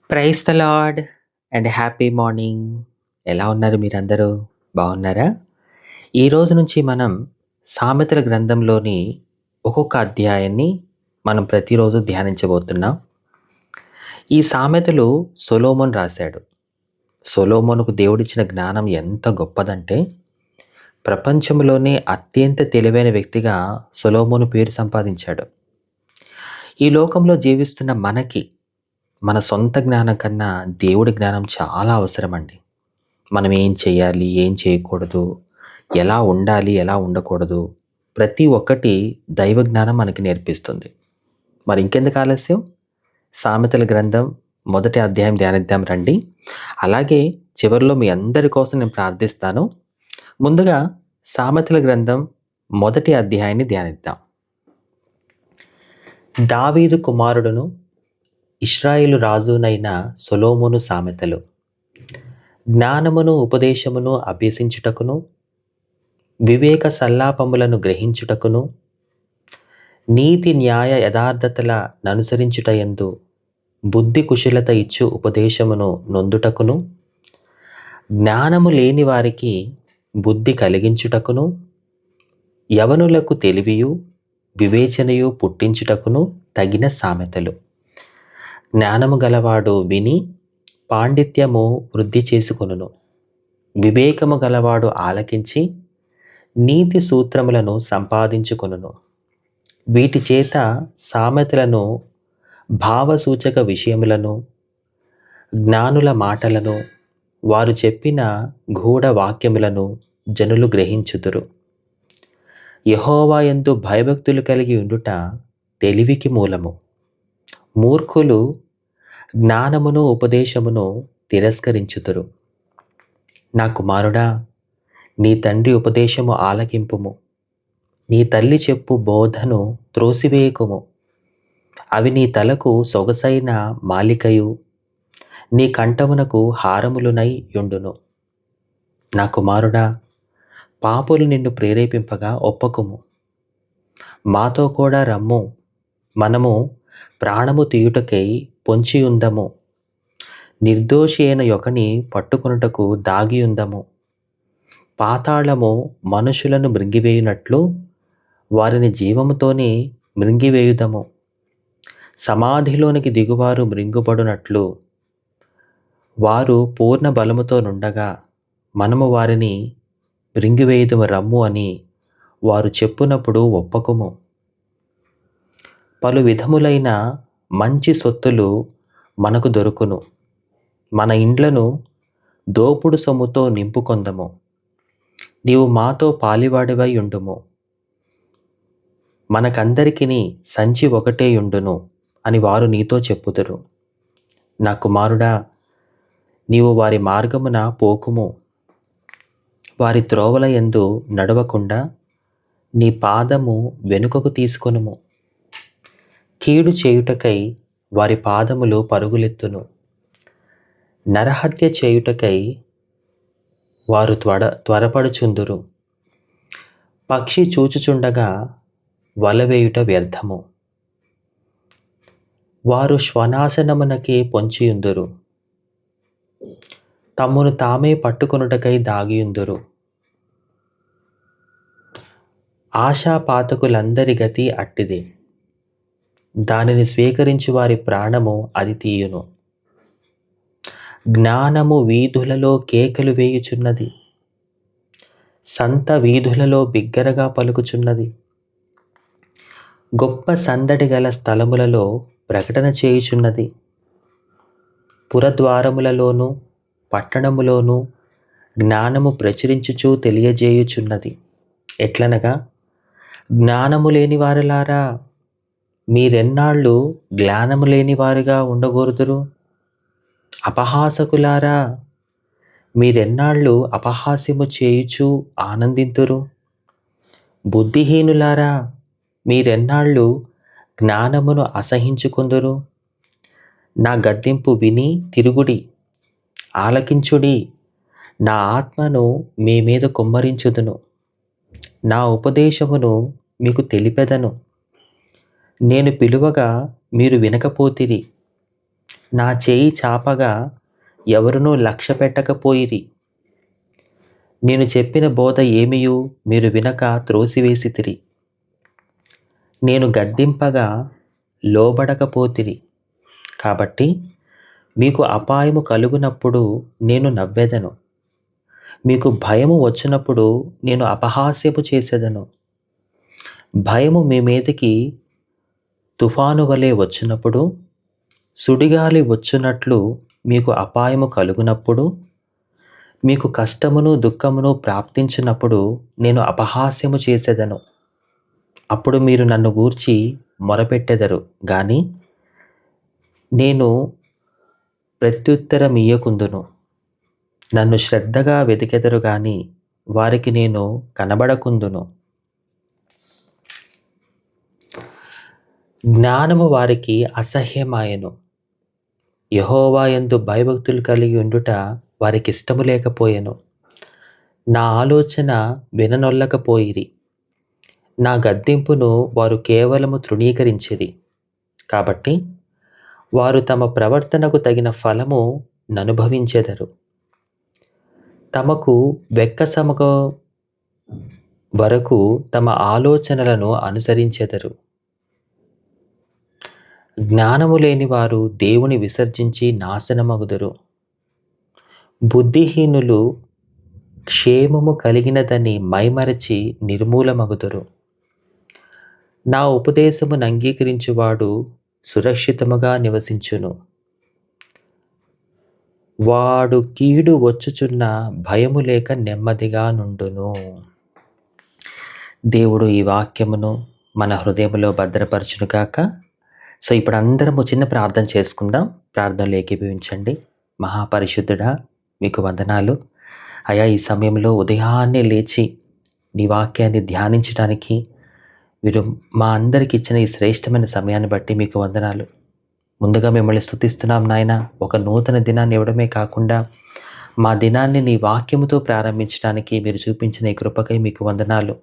Praise the lord and happy morning. ఎలా ఉన్నారు మీరందరూ? బాగున్నారా? ఈ రోజు నుంచి మనం సామెతల గ్రంథంలోని ఒక్కొక్క అధ్యాయాన్ని మనం ప్రతిరోజు ధ్యానించబోతున్నాం. ఈ సామెతలు సొలొమోను రాశాడు. సొలొమోనుకు దేవుడిచ్చిన జ్ఞానం ఎంత గొప్పదంటే ప్రపంచంలోనే అత్యంత తెలివైన వ్యక్తిగా సొలొమోను పేరు సంపాదించాడు. ఈ లోకంలో జీవిస్తున్న మనకి మన సొంత జ్ఞానం కన్నా దేవుడి జ్ఞానం చాలా అవసరమండి. మనం ఏం చేయాలి, ఏం చేయకూడదు, ఎలా ఉండాలి, ఎలా ఉండకూడదు, ప్రతి ఒక్కటి దైవ జ్ఞానం మనకి నేర్పిస్తుంది. మరి ఇంకెందుకు ఆలస్యం? సామెతల గ్రంథం మొదటి అధ్యాయం ధ్యానిద్దాం రండి. అలాగే చివరిలో మీ అందరి కోసం నేను ప్రార్థిస్తాను. ముందుగా సామెతల గ్రంథం మొదటి అధ్యాయాన్ని ధ్యానిద్దాం. దావీదు కుమారుడును ఇశ్రాయేలు రాజునైన సొలొమోను సామెతలు. జ్ఞానమును ఉపదేశమును అభ్యసించుటకును, వివేక సల్లాపములను గ్రహించుటకును, నీతి న్యాయ యథార్థతల ననుసరించుటయందు బుద్ధి కుశలత ఇచ్చు ఉపదేశమును నొందుటకును, జ్ఞానము లేని వారికి బుద్ధి కలిగించుటకును, యవనులకు తెలివియు వివేచనయు పుట్టించుటకును తగిన సామెతలు. జ్ఞానము గలవాడు విని పాండిత్యము వృద్ధి చేసుకొనును, వివేకము గలవాడు ఆలకించి నీతి సూత్రములను సంపాదించుకొనును. వీటి చేత సామెతలను, భావసూచక విషయములను, జ్ఞానుల మాటలను, వారు చెప్పిన గూఢ వాక్యములను జనులు గ్రహించుదురు. యెహోవా యందు భయభక్తులు కలిగి ఉండుట తెలివికి మూలము. మూర్ఖులు జ్ఞానమును ఉపదేశమును తిరస్కరించుదురు. నా కుమారుడా, నీ తండ్రి ఉపదేశము ఆలకింపుము, నీ తల్లి చెప్పు బోధను త్రోసివేయకుము. అవి నీ తలకు సొగసైన మాలికయు, నీ కంఠమునకు హారములునై యుండును. నా కుమారుడా, పాపులు నిన్ను ప్రేరేపింపగా ఒప్పకుము. మాతో కూడా రమ్ము, మనము ప్రాణము తీయుటకై పొంచియుందము. నిర్దోషి అయిన ఒకని పట్టుకొనుటకు దాగియుందము. పాతాళము మనుషులను మృంగివేయునట్లు వారిని జీవముతోనే మృంగివేయుదము. సమాధిలోనికి దిగువారు మృంగుపడునట్లు వారు పూర్ణ బలముతో నుండగా మనము వారిని మృంగివేయుదము రమ్ము అని వారు చెప్పునప్పుడు ఒప్పకుము. పలు విధములైన మంచి సొత్తులు మనకు దొరుకును. మన ఇండ్లను దోపుడు సొమ్ముతో నింపుకొందము. నీవు మాతో పాలివాడివై ఉండుము. మనకందరికిని సంచి ఒకటే యుండును అని వారు నీతో చెప్పుదురు. నా కుమారుడా, నీవు వారి మార్గమున పోకుము. వారి త్రోవల యందు నడవకుండా నీ పాదము వెనుకకు తీసుకొనుము. కీడు చేయుటకై వారి పాదములు పరుగులెత్తును. నరహత్య చేయుటకై వారు త్వరపడుచుందురు. పక్షి చూచుచుండగా వలవేయుట వ్యర్థము. వారు శ్వనాశనమునకే పొంచియుందురు. తమ్మును తామే పట్టుకొనుటకై దాగియుందురు. ఆశాపాతకులందరి గతి అట్టిదే. దానిని స్వీకరించి వారి ప్రాణము అది తీయును. జ్ఞానము వీధులలో కేకలు వేయుచున్నది, సంత వీధులలో బిగ్గరగా పలుకుచున్నది. గొప్ప సందడి గల స్థలములలో ప్రకటన చేయుచున్నది. పురద్వారములలోను పట్టణములోను జ్ఞానము ప్రచురించుచూ తెలియజేయుచున్నది. ఎట్లనగా, జ్ఞానము లేని వారలారా, మీరెన్నాళ్ళు జ్ఞానము లేని వారుగా ఉండగోరుదురు? అపహాసకులారా, మీరెన్నాళ్ళు అపహాస్యము చేయుచూ ఆనందింతురు? బుద్ధిహీనులారా, మీరెన్నాళ్ళు జ్ఞానమును అసహించుకొందురు? నా గద్దింపు విని తిరుగుడి, ఆలకించుడి. నా ఆత్మను మీ మీద కుమ్మరించుదును, నా ఉపదేశమును మీకు తెలిపెదను. నేను పిలువగా మీరు వినకపోతిరి, నా చేయి చాపగా ఎవరునూ లక్ష్యపెట్టకపోయిరి. నేను చెప్పిన బోధ ఏమియు మీరు వినక త్రోసివేసితిరి. నేను గద్దింపగా లోబడకపోతిరి. కాబట్టి మీకు అపాయము కలుగునప్పుడు నేను నవ్వెదను. మీకు భయము వచ్చినప్పుడు నేను అపహాస్యము చేసేదను. భయము మీ మీదకి తుఫాను వలె వచ్చినప్పుడు, సుడిగాలి వచ్చునట్లు మీకు అపాయము కలుగునప్పుడు, మీకు కష్టమును దుఃఖమును ప్రాప్తించినప్పుడు నేను అపహాస్యము చేసేదను. అప్పుడు మీరు నన్ను గూర్చి మొరపెట్టెదరు గాని నేను ప్రత్యుత్తరమియ్యకుందును. నన్ను శ్రద్ధగా వెతికెదరు గాని వారికి నేను కనబడకుందును. జ్ఞానము వారికి అసహ్యమాయెను. యెహోవా యందు భయభక్తులు కలిగి ఉండుట వారికి ఇష్టము లేకపోయెను. నా ఆలోచన విననొల్లకపోయిరి. నా గద్దింపును వారు కేవలము తృణీకరించిరి. కాబట్టి వారు తమ ప్రవర్తనకు తగిన ఫలము ననుభవించెదరు. తమకు వెక్కసమగ వరకు తమ ఆలోచనలను అనుసరించెదరు. జ్ఞానము లేని వారు దేవుని విసర్జించి నాశనమగుదురు. బుద్ధిహీనులు క్షేమము కలిగినదని మైమరచి నిర్మూలమగుదురు. నా ఉపదేశమును అంగీకరించువాడు సురక్షితముగా నివసించును. వాడు కీడు వచ్చుచున్న భయము లేక నెమ్మదిగా నుండును. దేవుడు ఈ వాక్యమును మన హృదయములో భద్రపరచును గాక. సో ఇప్పుడు అందరము చిన్న ప్రార్థన చేసుకుందాం. ప్రార్థనలు ఏకీభవించండి. మహాపరిశుద్ధుడా, మీకు వందనాలు అయా. ఈ సమయంలో ఉదయాన్నే లేచి నీ వాక్యాన్ని ధ్యానించడానికి మీరు మా అందరికి ఇచ్చిన ఈ శ్రేష్టమైన సమయాన్ని బట్టి మీకు వందనాలు. ముందుగా మిమ్మల్ని స్తుతిస్తున్నాం నాయన. ఒక నూతన దినాన్ని ఇవ్వడమే కాకుండా మా దినాన్ని నీ వాక్యముతో ప్రారంభించడానికి మీరు చూపించిన ఈ కృపకై మీకు వందనాలు.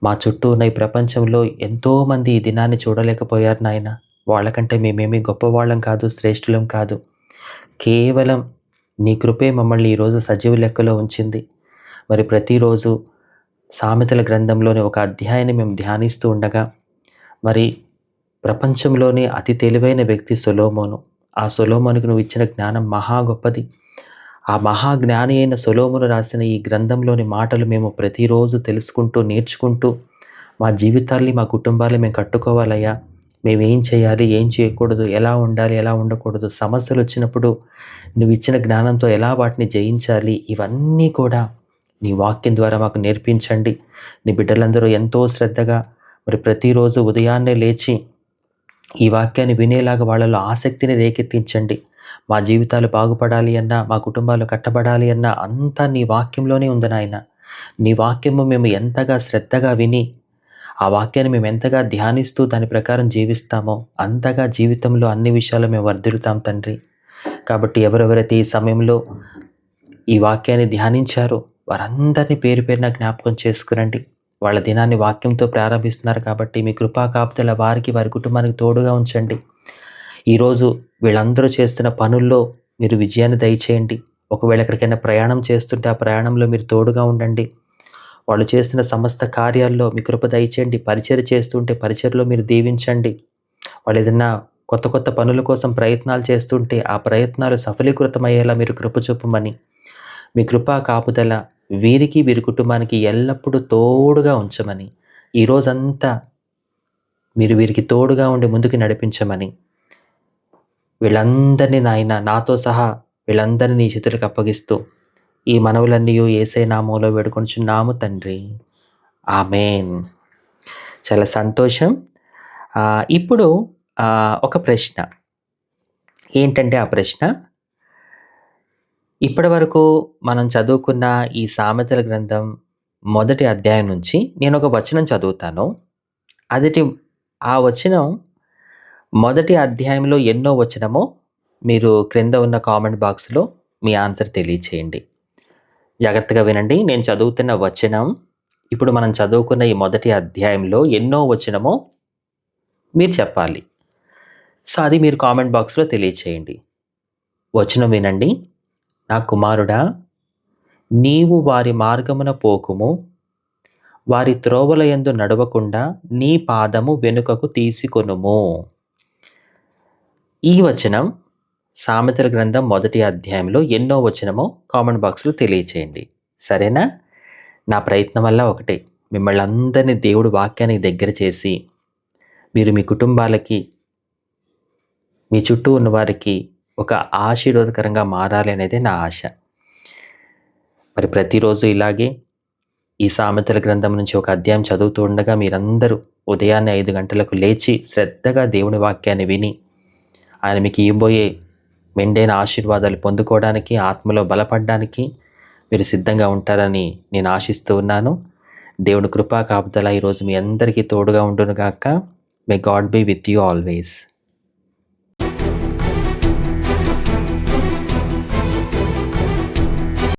మా చుట్టూ ఉన్న ఈ ప్రపంచంలో ఎంతోమంది ఈ దినాన్ని చూడలేకపోయారు నాయన. వాళ్ళకంటే మేమేమీ గొప్పవాళ్ళం కాదు, శ్రేష్ఠులం కాదు. కేవలం నీ కృపే మమ్మల్ని ఈరోజు సజీవ లెక్కలో ఉంచింది. మరి ప్రతిరోజు సామెతల గ్రంథంలోని ఒక అధ్యాయాన్ని మేము ధ్యానిస్తూ ఉండగా మరి ప్రపంచంలోనే అతి తెలివైన వ్యక్తి సొలొమోను. ఆ సొలొమోనుకు నువ్వు ఇచ్చిన జ్ఞానం మహా గొప్పది. ఆ మహాజ్ఞాని అయిన సొలొమోను రాసిన ఈ గ్రంథంలోని మాటలు మేము ప్రతిరోజు తెలుసుకుంటూ నేర్చుకుంటూ మా జీవితాల్ని మా కుటుంబాన్ని మేము కట్టుకోవాలయ్యా. మేము ఏం చేయాలి, ఏం చేయకూడదు, ఎలా ఉండాలి, ఎలా ఉండకూడదు, సమస్యలు వచ్చినప్పుడు నువ్వు ఇచ్చిన జ్ఞానంతో ఎలా వాటిని జయించాలి, ఇవన్నీ కూడా నీ వాక్యం ద్వారా మాకు నేర్పించండి. నీ బిడ్డలందరూ ఎంతో శ్రద్ధగా మరి ప్రతిరోజు ఉదయాన్నే లేచి ఈ వాక్యాన్ని వినేలాగా వాళ్ళలో ఆసక్తిని రేకెత్తించండి. మా జీవితాలు బాగుపడాలి అన్నా, మా కుటుంబాలు కట్టబడాలి అన్నా అంతా నీ వాక్యంలోనే ఉంది నాయన. నీ వాక్యము మేము ఎంతగా శ్రద్ధగా విని ఆ వాక్యాన్ని మేము ఎంతగా ధ్యానిస్తూ దాని ప్రకారం జీవిస్తామో అంతగా జీవితంలో అన్ని విషయాలు మేము వర్ధిల్లుతాం తండ్రి. కాబట్టి ఎవరెవరైతే ఈ సమయంలో ఈ వాక్యాన్ని ధ్యానించారో వారందరినీ పేరు పేరున జ్ఞాపకం చేసుకురండి. వాళ్ళ దినాన్ని వాక్యంతో ప్రారంభిస్తున్నారు కాబట్టి మీ కృపా కాపుదల వారికి, వారి కుటుంబానికి తోడుగా ఉంచండి. ఈరోజు వీళ్ళందరూ చేస్తున్న పనుల్లో మీరు విజయాన్ని దయచేయండి. ఒకవేళ ఎక్కడికైనా ప్రయాణం చేస్తుంటే ఆ ప్రయాణంలో మీరు తోడుగా ఉండండి. వాళ్ళు చేస్తున్న సమస్త కార్యాల్లో మీ కృప దయచేయండి. పరిచర్య చేస్తుంటే పరిచర్యలో మీరు దీవించండి. వాళ్ళు ఏదైనా కొత్త కొత్త పనుల కోసం ప్రయత్నాలు చేస్తుంటే ఆ ప్రయత్నాలు సఫలీకృతమయ్యేలా మీరు కృప చూపమని, మీ కృపా కాపుదల వీరికి, వీరి కుటుంబానికి ఎల్లప్పుడూ తోడుగా ఉంచమని, ఈరోజంతా మీరు వీరికి తోడుగా ఉండి ముందుకు నడిపించమని, వీళ్ళందరినీ నాయన నాతో సహా వీళ్ళందరినీ నీ చేతులకు అప్పగిస్తూ ఈ మనవులన్నీ యేసయ్య నామములో వేడుకొనుచున్నాము తండ్రి. ఆమేన్. చాలా సంతోషం. ఇప్పుడు ఒక ప్రశ్న ఏంటంటే, ఆ ప్రశ్న ఇప్పటి వరకు మనం చదువుకున్న ఈ సామెతల గ్రంథం మొదటి అధ్యాయం నుంచి నేను ఒక వచనం చదువుతాను. ఆ వచనం మొదటి అధ్యాయంలో ఎన్నో వచనమో మీరు క్రింద ఉన్న కామెంట్ బాక్స్లో మీ ఆన్సర్ తెలియచేయండి. జాగ్రత్తగా వినండి. నేను చదువుతున్న వచనం ఇప్పుడు మనం చదువుకున్న ఈ మొదటి అధ్యాయంలో ఎన్నో వచనమో మీరు చెప్పాలి. సో అది మీరు కామెంట్ బాక్స్లో తెలియచేయండి. వచనం వినండి. నా కుమారుడా, నీవు వారి మార్గమున పోకుము, వారి త్రోవల యందు నడవకుండా నీ పాదము వెనుకకు తీసుకొనుము. ఈ వచనం సామెతల గ్రంథం 1వ అధ్యాయంలో ఎన్నో వచనమో కామెంట్ బాక్స్లో తెలియచేయండి. సరేనా? నా ప్రయత్నం వల్ల ఒకటే, మిమ్మల్ని అందరినీ దేవుడు వాక్యానికి దగ్గర చేసి మీరు మీ కుటుంబాలకి, మీ చుట్టూ ఉన్న వారికి ఒక ఆశీర్వాదకరంగా మారాలి అనేది నా ఆశ. మరి ప్రతిరోజు ఇలాగే ఈ సామెతల గ్రంథం నుంచి ఒక అధ్యాయం చదువుతూ ఉండగా మీరందరూ ఉదయాన్నే 5 గంటలకు లేచి శ్రద్ధగా దేవుని వాక్యాన్ని విని ఆయన మీకు ఇవ్వబోయే మెండైన ఆశీర్వాదాలు పొందుకోవడానికి, ఆత్మలో బలపడడానికి మీరు సిద్ధంగా ఉంటారని నేను ఆశిస్తూ ఉన్నాను. దేవుని కృపా కాపుదల ఈరోజు మీ అందరికీ తోడుగా ఉండును గాక. May God be with you always.